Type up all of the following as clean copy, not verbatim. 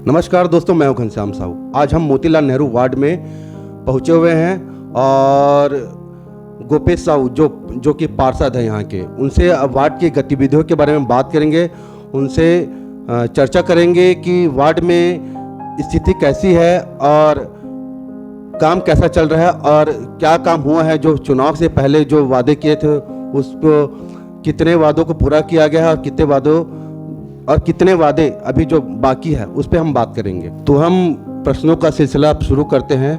नमस्कार दोस्तों, मैं हूं घनश्याम साहू। आज हम मोतीलाल नेहरू वार्ड में पहुंचे हुए हैं और गोपेश साहू जो कि पार्षद हैं यहाँ के, उनसे वार्ड की गतिविधियों के बारे में बात करेंगे। उनसे चर्चा करेंगे कि वार्ड में स्थिति कैसी है और काम कैसा चल रहा है और क्या काम हुआ है। जो चुनाव से पहले जो वादे किए थे उसको कितने वादों को पूरा किया गया है और कितने वादे अभी जो बाकी है उस पर हम बात करेंगे। तो हम प्रश्नों का सिलसिला शुरू करते हैं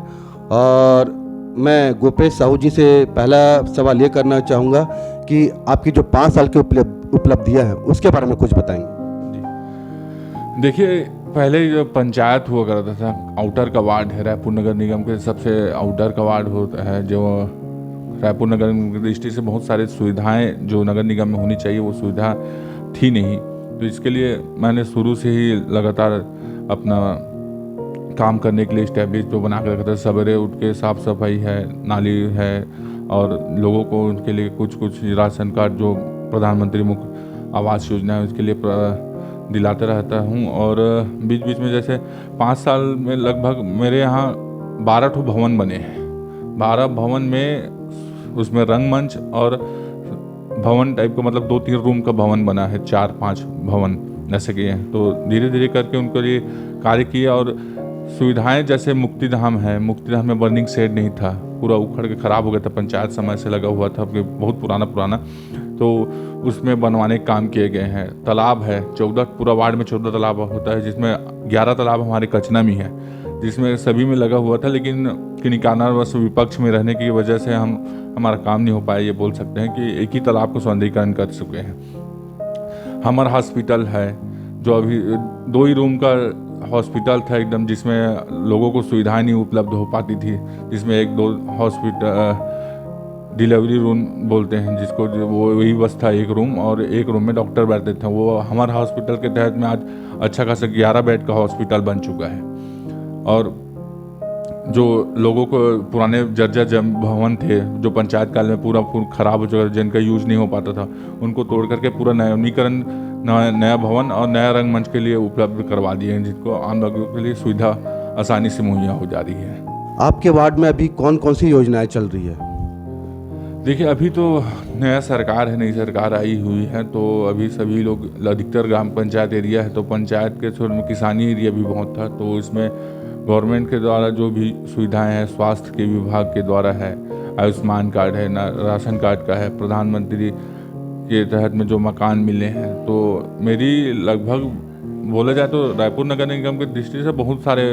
और मैं गोपेश साहू जी से पहला सवाल ये करना चाहूँगा कि आपकी जो 5 साल की उपलब्धियाँ हैं उसके बारे में कुछ बताएंगे। जी देखिए, पहले जो पंचायत हुआ करता था, आउटर का वार्ड है, रायपुर नगर निगम के सबसे आउटर का वार्ड होता है, जो रायपुर नगर निगम की दृष्टि से बहुत सारी सुविधाएं जो नगर निगम में होनी चाहिए वो सुविधा थी नहीं। तो इसके लिए मैंने शुरू से ही लगातार अपना काम करने के लिए स्टैब्लिश तो बना कर रखा था। सवेरे उठ के साफ़ सफाई है, नाली है और लोगों को उनके लिए कुछ राशन कार्ड जो प्रधानमंत्री मुख्य आवास योजना है उसके लिए दिलाते रहता हूँ। और बीच बीच में जैसे 5 साल में लगभग मेरे यहाँ 12 ठो भवन बने हैं। 12 भवन में उसमें रंगमंच और भवन टाइप का, मतलब 2-3 रूम का भवन बना है, 4-5 भवन ऐसे किए हैं। तो धीरे धीरे करके उनके लिए कार्य किया। और सुविधाएं जैसे मुक्तिधाम है, मुक्तिधाम में बर्निंग शेड नहीं था, पूरा उखड़ के ख़राब हो गया था, पंचायत समय से लगा हुआ था, बहुत पुराना, तो उसमें बनवाने के काम किए गए हैं। तालाब है, 14 पूरा वार्ड में 14 तालाब होता है, जिसमें 11 तालाब हमारे कचना में है, जिसमें सभी में लगा हुआ था, लेकिन किन्हीं कारणवश विपक्ष में रहने की वजह से हमारा काम नहीं हो पाया। ये बोल सकते हैं कि एक ही तालाब को सौंदर्यीकरण कर चुके हैं। हमर हॉस्पिटल है, जो अभी 2 ही रूम का हॉस्पिटल था एकदम, जिसमें लोगों को सुविधाएं नहीं उपलब्ध हो पाती थी, जिसमें 1-2 हॉस्पिटल डिलीवरी रूम बोलते हैं जिसको, वो वही बस था एक रूम, और एक रूम में डॉक्टर बैठते थे। वो हमारे हॉस्पिटल के तहत में आज अच्छा खासा 11 बेड का हॉस्पिटल बन चुका है। और जो लोगों को पुराने जर्जर भवन थे जो पंचायत काल में पूरा खराब हो चुका, जिनका यूज नहीं हो पाता था, उनको तोड़ करके पूरा नवीनीकरण, नया भवन और नया रंगमंच के लिए उपलब्ध करवा दिए हैं, जिनको आम लोगों के लिए सुविधा आसानी से मुहैया हो जा रही है। आपके वार्ड में अभी कौन कौन सी योजनाएं चल रही है? देखिए, अभी तो नया सरकार है, नई सरकार आई हुई है, तो अभी सभी लोग, अधिकतर ग्राम पंचायत एरिया है, तो पंचायत के छोर में किसानी एरिया भी बहुत था, तो इसमें गवर्नमेंट के द्वारा जो भी सुविधाएं हैं, स्वास्थ्य के विभाग के द्वारा है, आयुष्मान कार्ड है, राशन कार्ड का है, प्रधानमंत्री के तहत में जो मकान मिले हैं, तो मेरी लगभग बोला जाए तो रायपुर नगर निगम की दृष्टि से बहुत सारे,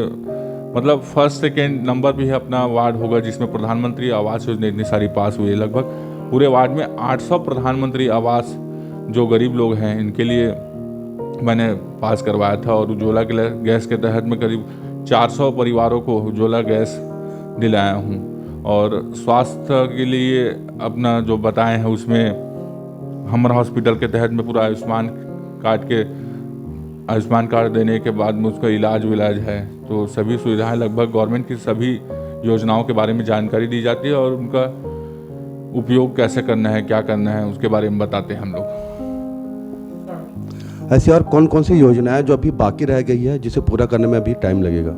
मतलब 1st-2nd नंबर भी है अपना वार्ड होगा जिसमें प्रधानमंत्री आवास योजना इतनी सारी पास हुई है। लगभग पूरे वार्ड में 800 प्रधानमंत्री आवास जो गरीब लोग हैं इनके लिए मैंने पास करवाया था। और उज्ज्वला गैस के तहत में करीब 400 परिवारों को उज्ज्वला गैस दिलाया हूँ। और स्वास्थ्य के लिए अपना जो बताए हैं उसमें हमारा हॉस्पिटल के तहत में पूरा आयुष्मान कार्ड देने के बाद में उसका इलाज है, तो सभी सुविधाएं, लगभग गवर्नमेंट की सभी योजनाओं के बारे में जानकारी दी जाती है और उनका उपयोग कैसे करना है, क्या करना है, उसके बारे में बताते हैं हम लोग। ऐसी और कौन कौन सी योजनाएं जो अभी बाकी रह गई है जिसे पूरा करने में अभी टाइम लगेगा?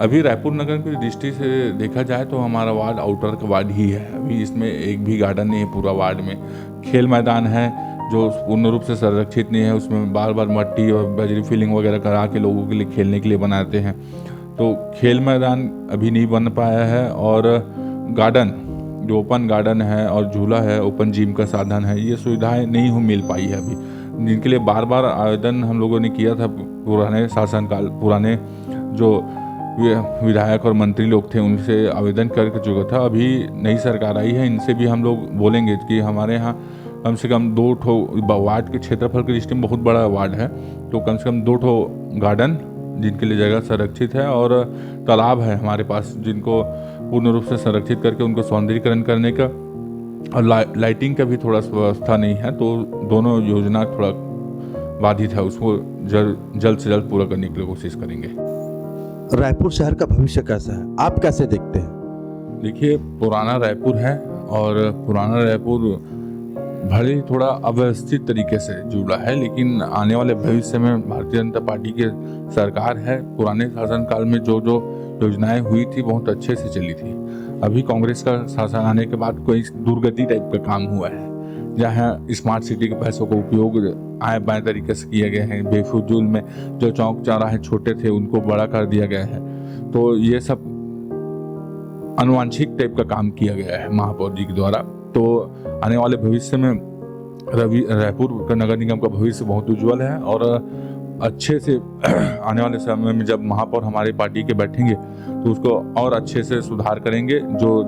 अभी रायपुर नगर की दृष्टि से देखा जाए तो हमारा वार्ड आउटर का वार्ड ही है। अभी इसमें एक भी गार्डन नहीं है पूरा वार्ड में। खेल मैदान है जो पूर्ण रूप से संरक्षित नहीं है, उसमें बार बार मट्टी और बजरी फिलिंग वगैरह करा के लोगों के लिए खेलने के लिए बनाते हैं, तो खेल मैदान अभी नहीं बन पाया है। और गार्डन, जो ओपन गार्डन है और झूला है, ओपन जिम का साधन है, ये सुविधाएं नहीं हो मिल पाई है अभी, जिनके लिए बार बार आवेदन हम लोगों ने किया था। पुराने शासनकाल, पुराने जो विधायक और मंत्री लोग थे उनसे आवेदन कर चुका था। अभी नई सरकार आई है, इनसे भी हम लोग बोलेंगे कि हमारे यहाँ कम से कम 2 ठो वार्ड के क्षेत्रफल की दृष्टि में बहुत बड़ा वार्ड है, तो कम से कम 2 ठो गार्डन जिनके लिए जगह संरक्षित है और तालाब है हमारे पास, जिनको पूर्ण रूप से संरक्षित करके उनको सौंदर्यीकरण करने का और लाइटिंग का भी थोड़ा व्यवस्था नहीं है, तो दोनों योजना थोड़ा बाधित है, उसको जल्द से जल्द पूरा करने की कोशिश करेंगे। रायपुर शहर का भविष्य कैसा है, आप कैसे देखते हैं? देखिए, पुराना रायपुर है और पुराना रायपुर भले ही थोड़ा अव्यवस्थित तरीके से जुड़ा है, लेकिन आने वाले भविष्य में भारतीय जनता पार्टी की सरकार है, पुराने शासनकाल में जो जो योजनाएं हुई थी बहुत अच्छे से चली थी। अभी कांग्रेस का शासन आने के बाद कोई दुर्गति टाइप का काम हुआ है, जहाँ स्मार्ट सिटी के पैसों का उपयोग आए बाएं तरीके से किए गए हैं। बेफजूल में जो चौक चौराहे छोटे थे उनको बड़ा कर दिया गया है। तो ये सब अनुवांशिक टाइप का काम किया गया है महापौर जी के द्वारा। तो आने वाले भविष्य में रायपुर का नगर निगम का भविष्य बहुत उज्जवल है और अच्छे से आने वाले समय में जब महापौर हमारी पार्टी के बैठेंगे तो उसको और अच्छे से सुधार करेंगे। जो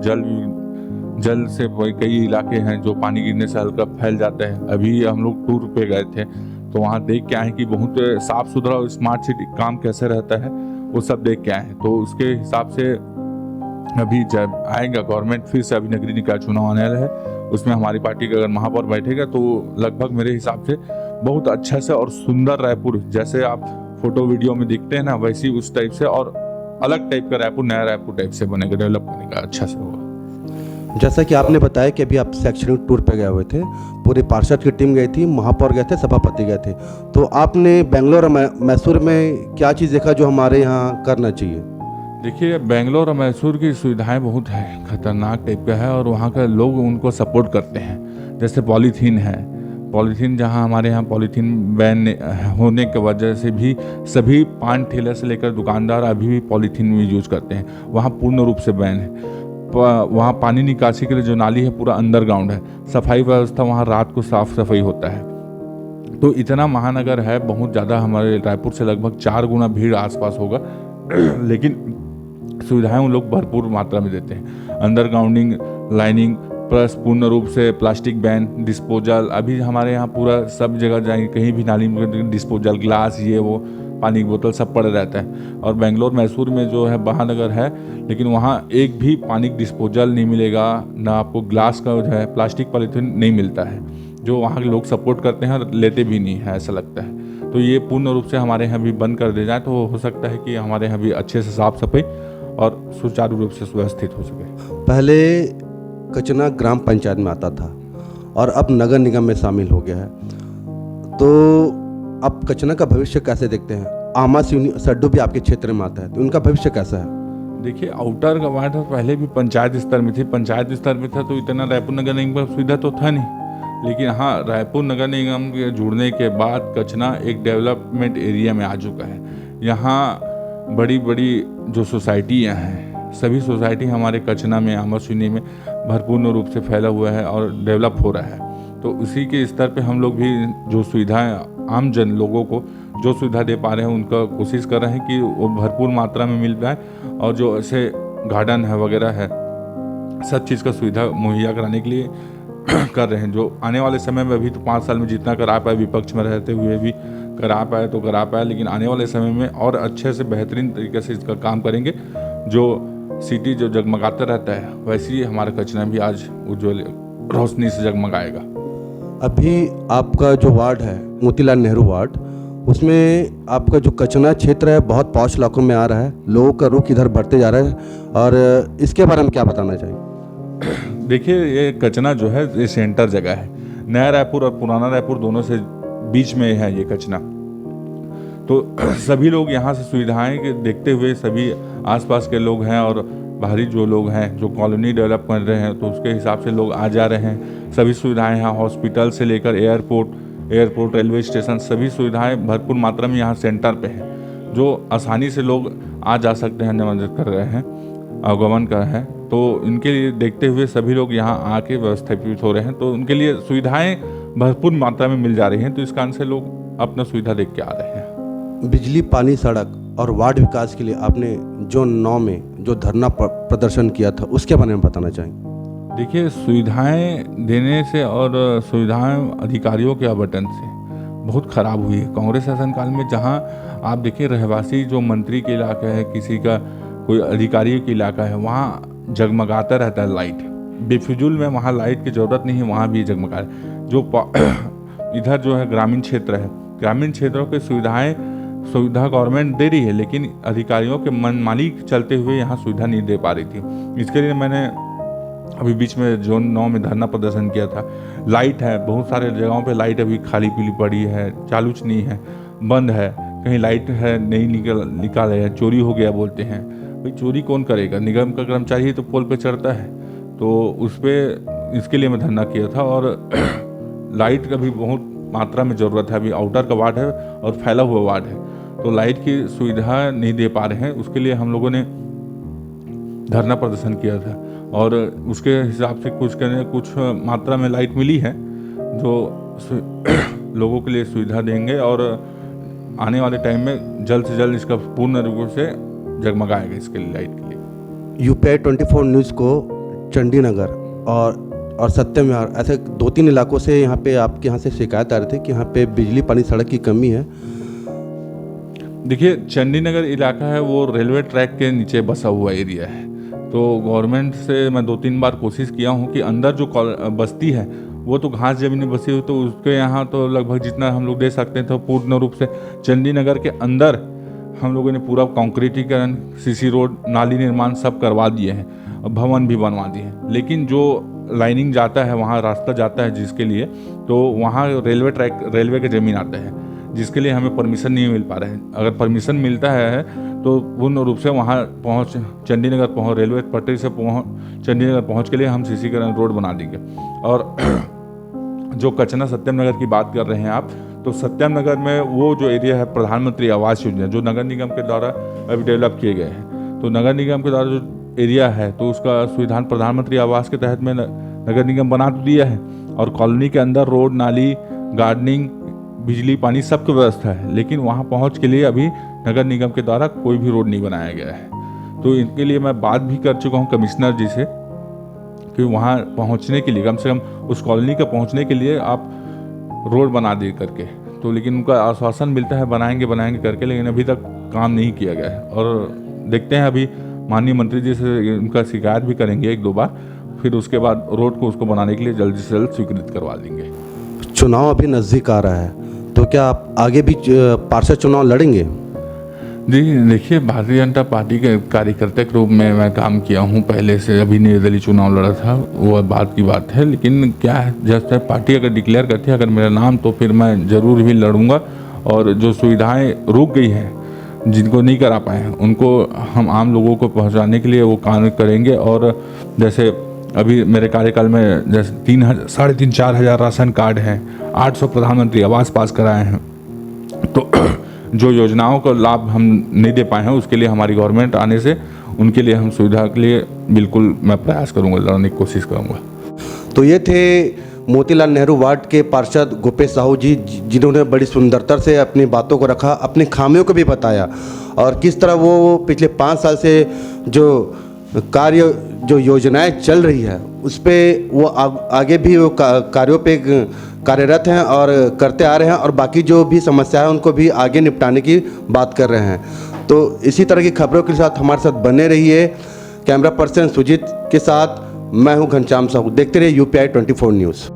जल से कई इलाके हैं जो पानी गिरने से हल्का फैल जाते हैं। अभी हम लोग टूर पे गए थे तो वहाँ देख के आए कि बहुत साफ सुथरा और स्मार्ट सिटी काम कैसे रहता है, वो सब देख के आए। तो उसके हिसाब से अभी जब आएगा गवर्नमेंट, फिर से अभी नगरीय निकाय चुनाव आने वाला है, उसमें हमारी पार्टी का अगर महापौर बैठेगा तो लगभग मेरे हिसाब से बहुत अच्छा से और सुंदर रायपुर, जैसे आप फोटो वीडियो में देखते हैं ना, वैसी उस टाइप से और अलग टाइप का रायपुर, नया रायपुर टाइप से बनेगा, डेवलप बनेगा, अच्छा से होगा। जैसा कि आपने बताया कि अभी आप शैक्षणिक टूर पे गए हुए थे, पूरी पार्षद की टीम गई थी, महापौर गए थे, सभापति गए थे, तो आपने बेंगलोर और मैसूर में क्या चीज़ देखा जो हमारे यहाँ करना चाहिए? देखिए, बेंगलोर और मैसूर की सुविधाएं बहुत है, खतरनाक टाइप का है और वहाँ के लोग उनको सपोर्ट करते हैं। जैसे पॉलीथीन है, पॉलीथीन जहाँ हमारे यहाँ पॉलीथीन बैन होने की वजह से भी सभी पान ठेले से लेकर दुकानदार अभी भी पॉलीथीन में यूज करते हैं, वहाँ पूर्ण रूप से बैन है। वहाँ पानी निकासी के लिए जो नाली है पूरा अंडरग्राउंड है, सफाई व्यवस्था वहाँ रात को साफ सफाई होता है। तो इतना महानगर है, बहुत ज़्यादा, हमारे रायपुर से लगभग 4 गुना भीड़ आसपास होगा लेकिन सुविधाएं उन लोग भरपूर मात्रा में देते हैं। अंडरग्राउंडिंग, लाइनिंग, प्लस पूर्ण रूप से प्लास्टिक बैन, डिस्पोजल, अभी हमारे यहाँ पूरा सब जगह जाएंगे कहीं भी नाली में डिस्पोजल, ग्लास, ये वो, पानी की बोतल सब पड़ा रहता है। और बेंगलोर मैसूर में जो है महानगर है, लेकिन वहाँ एक भी पानी डिस्पोजल नहीं मिलेगा, ना आपको ग्लास का जो है प्लास्टिक पॉलीथीन नहीं मिलता है, जो वहाँ के लोग सपोर्ट करते हैं और लेते भी नहीं है, ऐसा लगता है। तो ये पूर्ण रूप से हमारे यहाँ भी बंद कर दिया जाए तो हो सकता है कि हमारे यहाँ भी अच्छे से साफ सफाई और सुचारू रूप से सुव्यवस्थित हो सके। पहले कचना ग्राम पंचायत में आता था और अब नगर निगम में शामिल हो गया है, तो अब कचना का भविष्य कैसे देखते हैं? आमा सड्डू भी आपके क्षेत्र में आता है, तो उनका भविष्य कैसा है? देखिए, आउटर का वार्ड पहले भी पंचायत स्तर में थी, पंचायत स्तर में था तो इतना रायपुर नगर निगम का सुविधा तो था नहीं, लेकिन हाँ, रायपुर नगर निगम के जुड़ने के बाद कचना एक डेवलपमेंट एरिया में आ चुका है। यहाँ बड़ी बड़ी जो सोसाइटियाँ हैं, सभी सोसाइटी हमारे कचना में, आमाशूनी में भरपूर्ण रूप से फैला हुआ है और डेवलप हो रहा है। तो उसी के स्तर पे हम लोग भी जो सुविधाएं आम जन लोगों को जो सुविधा दे पा रहे हैं उनका कोशिश कर रहे हैं कि वो भरपूर मात्रा में मिल पाए, और जो ऐसे गार्डन है वगैरह है, सब चीज़ का सुविधा मुहैया कराने के लिए कर रहे हैं। जो आने वाले समय में, अभी तो 5 साल में जितना करा पाए, विपक्ष में रहते हुए भी करा पाए तो करा पाए, लेकिन आने वाले समय में और अच्छे से बेहतरीन तरीके से इसका काम करेंगे। जो सिटी जो जगमगाता रहता है, वैसे ही हमारा कचना भी आज उज्ज्वल रोशनी से जगमगाएगा। अभी आपका जो वार्ड है, मोतीलाल नेहरू वार्ड, उसमें आपका जो कचना क्षेत्र है बहुत पॉश इलाकों में आ रहा है, लोगों का रुख इधर बढ़ते जा रहा है, और इसके बारे में क्या बताना चाहिए? देखिए, ये कचना जो है ये सेंटर जगह है, नया रायपुर और पुराना रायपुर दोनों से बीच में है ये कचना। तो सभी लोग यहाँ से सुविधाएं देखते हुए, सभी आसपास के लोग हैं और बाहरी जो लोग हैं जो कॉलोनी डेवलप कर रहे हैं, तो उसके हिसाब से लोग आ जा रहे हैं। सभी सुविधाएं यहाँ, हॉस्पिटल से लेकर एयरपोर्ट, रेलवे स्टेशन, सभी सुविधाएं भरपूर मात्रा में यहाँ सेंटर पे हैं, जो आसानी से लोग आ जा सकते हैं, निमंत्रित कर रहे हैं, आगमन कर रहे हैं। तो इनके लिए देखते हुए सभी लोग यहाँ आके व्यवस्थापित हो रहे हैं, तो उनके लिए सुविधाएं भरपूर मात्रा में मिल जा रही हैं, तो इस कारण से लोग अपना सुविधा देख के आ रहे हैं। बिजली, पानी, सड़क और वार्ड विकास के लिए आपने जो 9 में जो धरना प्रदर्शन किया था, उसके बारे में बताना चाहेंगे? देखिए, सुविधाएं देने से और सुविधाएं अधिकारियों के आवंटन से बहुत खराब हुई है कांग्रेस शासनकाल में। जहां आप देखिए, रहवासी जो मंत्री के इलाका है, किसी का कोई अधिकारी का इलाका है, वहाँ जगमगाता रहता है लाइट, बेफिजूल में वहाँ लाइट की ज़रूरत नहीं है, वहाँ भी जगमगा है। जो इधर जो है ग्रामीण क्षेत्र है, ग्रामीण क्षेत्रों की सुविधा गवर्नमेंट दे रही है, लेकिन अधिकारियों के मनमानी चलते हुए यहाँ सुविधा नहीं दे पा रही थी। इसके लिए मैंने अभी बीच में जोन 9 में धरना प्रदर्शन किया था। लाइट है, बहुत सारे जगहों पे लाइट अभी खाली पीली पड़ी है, चालू नहीं है, बंद है। कहीं लाइट है नहीं निकाल है, चोरी हो गया बोलते हैं। भाई चोरी कौन करेगा? निगम का कर्मचारी ही तो पोल पे चढ़ता है। तो उस पर इसके लिए मैं धरना किया था। और लाइट का भी बहुत मात्रा में ज़रूरत है। अभी आउटर का वार्ड है और फैला हुआ वार्ड है, तो लाइट की सुविधा नहीं दे पा रहे हैं। उसके लिए हम लोगों ने धरना प्रदर्शन किया था और उसके हिसाब से कुछ मात्रा में लाइट मिली है, जो लोगों के लिए सुविधा देंगे। और आने वाले टाइम में जल्द से जल्द इसका पूर्ण रूप से जगमगाएगा इसके लिए, लाइट के लिए। यूपीआई 24 न्यूज़ को चंडी नगर और सत्यम विहार ऐसे 2-3 इलाकों से यहाँ पे आपके यहाँ से शिकायत आ रही थी कि यहाँ पे बिजली पानी सड़क की कमी है। देखिए, चंडी नगर इलाका है वो रेलवे ट्रैक के नीचे बसा हुआ एरिया है। तो गवर्नमेंट से मैं 2-3 बार कोशिश किया हूँ कि अंदर जो बस्ती है वो तो घास जमीन बसी हुई, तो उसके यहाँ तो लगभग जितना हम लोग दे सकते हैं तो पूर्ण रूप से चंडी नगर के अंदर हम लोगों ने पूरा कंक्रीटीकरण, सीसी रोड, नाली निर्माण सब करवा दिए हैं, भवन भी बनवा दिए हैं। लेकिन जो लाइनिंग जाता है, वहाँ रास्ता जाता है जिसके लिए, तो वहाँ रेलवे का ज़मीन आता है, जिसके लिए हमें परमिशन नहीं मिल पा रहा है। अगर परमिशन मिलता है तो पूर्ण रूप से वहाँ चंडीनगर रेलवे पटरी से चंडीनगर पहुँच के लिए हम सीसीकरण रोड बना देंगे। और जो कचना सत्यम नगर की बात कर रहे हैं आप, तो सत्यम नगर में वो जो एरिया है प्रधानमंत्री आवास योजना जो नगर निगम के द्वारा अभी डेवलप किए गए हैं, तो नगर निगम के द्वारा जो एरिया है तो उसका सुविधान प्रधानमंत्री आवास के तहत में नगर निगम बना तो दिया है। और कॉलोनी के अंदर रोड, नाली, गार्डनिंग, बिजली, पानी सबकी व्यवस्था है, लेकिन वहाँ पहुँच के लिए अभी नगर निगम के द्वारा कोई भी रोड नहीं बनाया गया है। तो इनके लिए मैं बात भी कर चुका हूँ कमिश्नर जी से कि वहाँ पहुँचने के लिए कम से कम उस कॉलोनी का पहुँचने के लिए आप रोड बना दे करके। तो लेकिन उनका आश्वासन मिलता है बनाएंगे करके, लेकिन अभी तक काम नहीं किया गया है। और देखते हैं, अभी माननीय मंत्री जी से उनका शिकायत भी करेंगे 1-2 बार, फिर उसके बाद रोड को उसको बनाने के लिए जल्द से जल्द स्वीकृत करवा देंगे। चुनाव अभी नज़दीक आ रहा है, तो क्या आप आगे भी पार्षद चुनाव लड़ेंगे? जी देखिए, भारतीय जनता पार्टी के कार्यकर्ता के रूप में मैं काम किया हूँ पहले से। अभी निर्दलीय चुनाव लड़ा था, वो बात की बात है। लेकिन क्या है, जैसे पार्टी अगर डिक्लेयर करती है अगर मेरा नाम, तो फिर मैं ज़रूर भी लड़ूंगा। और जो सुविधाएं रुक गई हैं, जिनको नहीं करा पाए हैं, उनको हम आम लोगों को पहुँचाने के लिए वो काम करेंगे। और जैसे अभी मेरे कार्यकाल में जैसे 3,500-4 हज़ार राशन कार्ड हैं, 800 प्रधानमंत्री आवास पास कराए हैं। तो जो योजनाओं का लाभ हम नहीं दे पाए हैं, उसके लिए हमारी गवर्नमेंट आने से उनके लिए हम सुविधा के लिए बिल्कुल मैं प्रयास करूंगा, लड़ने की कोशिश करूंगा। तो ये थे मोतीलाल नेहरू वार्ड के पार्षद गोपेश साहू जी, जिन्होंने बड़ी सुंदरता से अपनी बातों को रखा, अपनी खामियों को भी बताया और किस तरह वो पिछले 5 साल से जो योजनाएं चल रही है उस पर वो आगे भी वो कार्यों पे कार्यरत हैं और करते आ रहे हैं, और बाकी जो भी समस्या है उनको भी आगे निपटाने की बात कर रहे हैं। तो इसी तरह की खबरों के साथ हमारे साथ बने रहिए। कैमरा पर्सन सुजीत के साथ मैं हूं घनश्याम साहू। देखते रहिए यूपीआई 24 न्यूज़।